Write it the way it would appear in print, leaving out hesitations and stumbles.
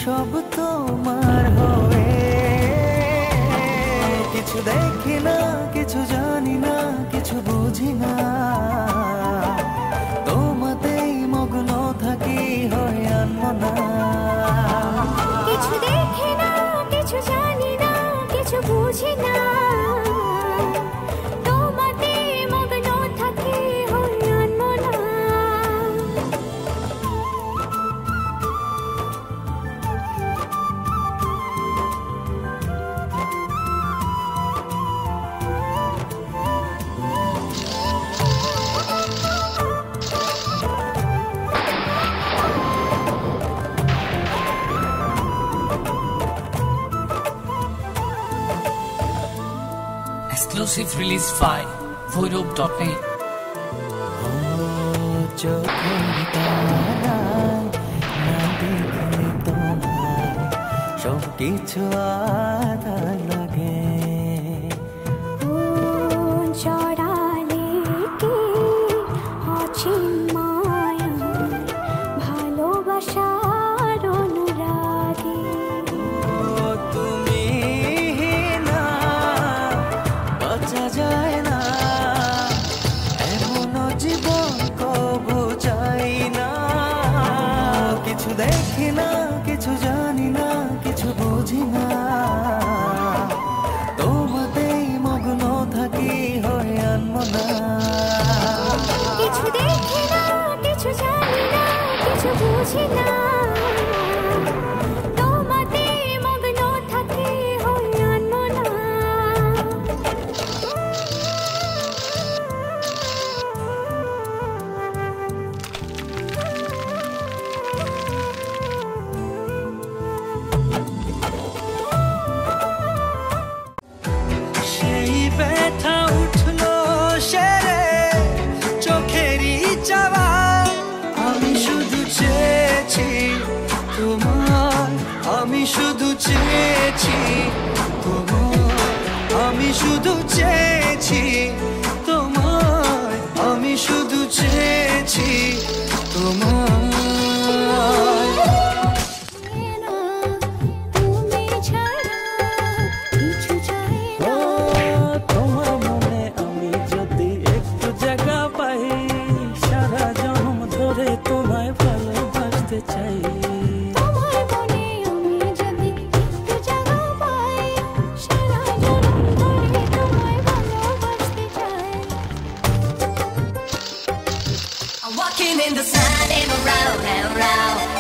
সব তোমার হয়ে। কিছু দেখি না, কিছু জানি না, কিছু বুঝি না, তোমাতেই মগ্ন থাকি হয়ে আনমনা। কিছু দেখি না, কিছু জানি না, কিছু বুঝি না, তোমাতে মগ্ন থাকি হয়ে আনমনা। Exclusive release by voidope.net. চোখের তারায় না দেখলে তোমায় সব কিছু আধার লাগে। জড়ালে কি অচিন মায়া, ভালোবাসার অনুরাগে। তুমি না বাঁচা যায় না, এমন জীবন কবু চাই না। কিছু দেখি না, কিছু জানি না, কিছু বুঝি না, তোমাতেই মগ্ন থাকি হয়ে আনমনা। কিছু দেখি না, কিছু জানি না, কিছু বুঝি না, তোমাতে মগ্ন থাকি হয়ে আনমনা। সেই ব্যথা উঠলো সেরে চোখেরই চাওয়া। আমি শুধু চেয়েছি তোমার, আমি শুধু চেয়েছি তোমার, আমি শুধু চেয়েছি তোমার, আমি শুধু চেয়েছি তোমার। তুমি ছাড়া কিছু চাই না। তোমার মনে আমি যদি একটু জায়গা পাই, সারা জন্ম ধরে তোমায় ভালোবাসতে চাই। তোমার মনে আমি যদি একটু জায়গা পাই, সারা জীবন ধরে তোমায় ভালোবাসতে চাই। I'm walking in the sun and around and around.